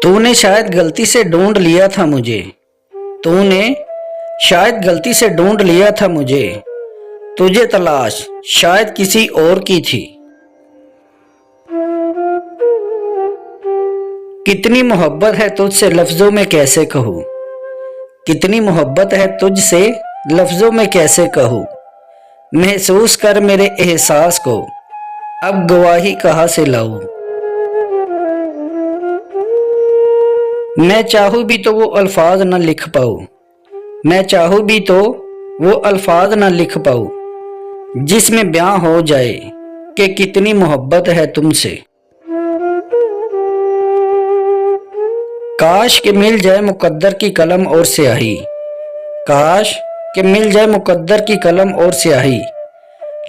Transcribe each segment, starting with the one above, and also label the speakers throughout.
Speaker 1: तूने शायद गलती से ढूंढ लिया था मुझे। तूने शायद गलती से ढूंढ लिया था मुझे। तुझे तलाश शायद किसी और की थी। कितनी मोहब्बत है तुझसे लफ्जों में कैसे कहूँ। कितनी मोहब्बत है तुझसे लफ्जों में कैसे कहूँ। महसूस कर मेरे एहसास को, अब गवाही कहाँ से लाऊं। मैं चाहूँ भी तो वो अल्फाज न लिख पाऊँ। मैं चाहूँ भी तो वो अल्फाज न लिख पाऊँ जिसमें बयां हो जाए कि कितनी मोहब्बत है तुमसे। काश कि मिल जाए मुकद्दर की कलम और स्याही। काश कि मिल जाए मुकद्दर की कलम और स्याही।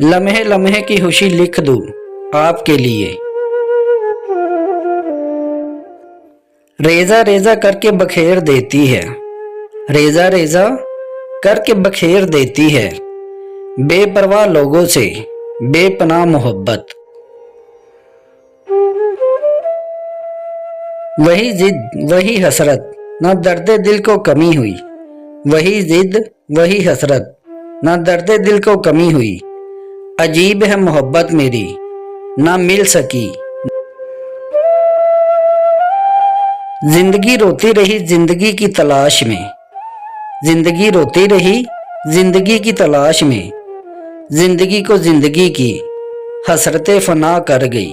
Speaker 1: लम्हे लम्हे की खुशी लिख दूं आपके लिए। रेजा रेजा करके बखेर देती है। रेजा रेजा करके बखेर देती है बेपरवाह लोगों से बेपनाह मोहब्बत। वही जिद वही हसरत ना दर्द दिल को कमी हुई। वही जिद वही हसरत ना दर्द दिल को कमी हुई। अजीब है मोहब्बत मेरी ना मिल सकी। जिंदगी रोती रही जिंदगी की तलाश में। जिंदगी रोती रही जिंदगी की तलाश में। जिंदगी को जिंदगी की हसरतें फना कर गई।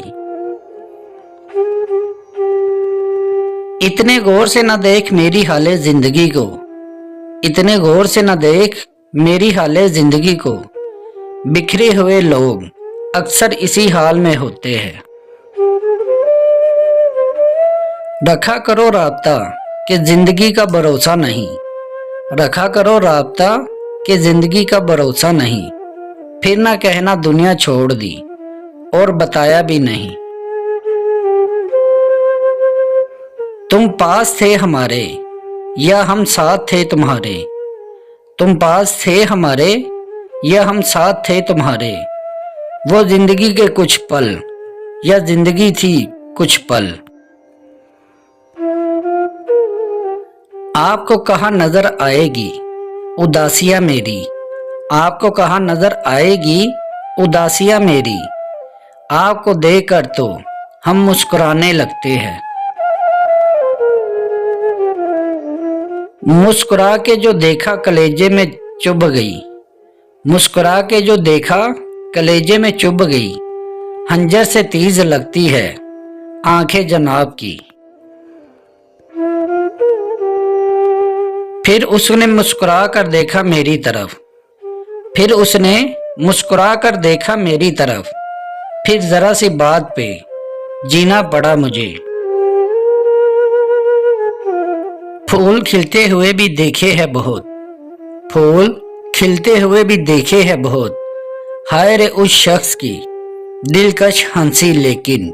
Speaker 1: इतने गौर से न देख मेरी हाले जिंदगी को। इतने गौर से न देख मेरी हाले जिंदगी को। बिखरे हुए लोग अक्सर इसी हाल में होते हैं। रखा करो राब्ता कि जिंदगी का भरोसा नहीं। रखा करो राब्ता कि जिंदगी का भरोसा नहीं। फिर ना कहना दुनिया छोड़ दी और बताया भी नहीं। तुम पास थे हमारे या हम साथ थे तुम्हारे। तुम पास थे हमारे या हम साथ थे तुम्हारे। वो जिंदगी के कुछ पल या जिंदगी थी कुछ पल। आपको कहाँ नजर आएगी उदासियां मेरी। आपको कहाँ नजर आएगी उदासियां मेरी। आपको देखकर तो हम मुस्कुराने लगते हैं। मुस्कुरा के जो देखा कलेजे में चुभ गई। मुस्कुरा के जो देखा कलेजे में चुभ गई। हंजर से तेज लगती है आंखें जनाब की। फिर उसने मुस्कुरा कर देखा मेरी तरफ। फिर उसने मुस्कुरा कर देखा मेरी तरफ। फिर जरा सी बात पे जीना पड़ा मुझे। फूल खिलते हुए भी देखे हैं बहुत। फूल खिलते हुए भी देखे हैं बहुत। हाय रे उस शख्स की दिलकश हंसी लेकिन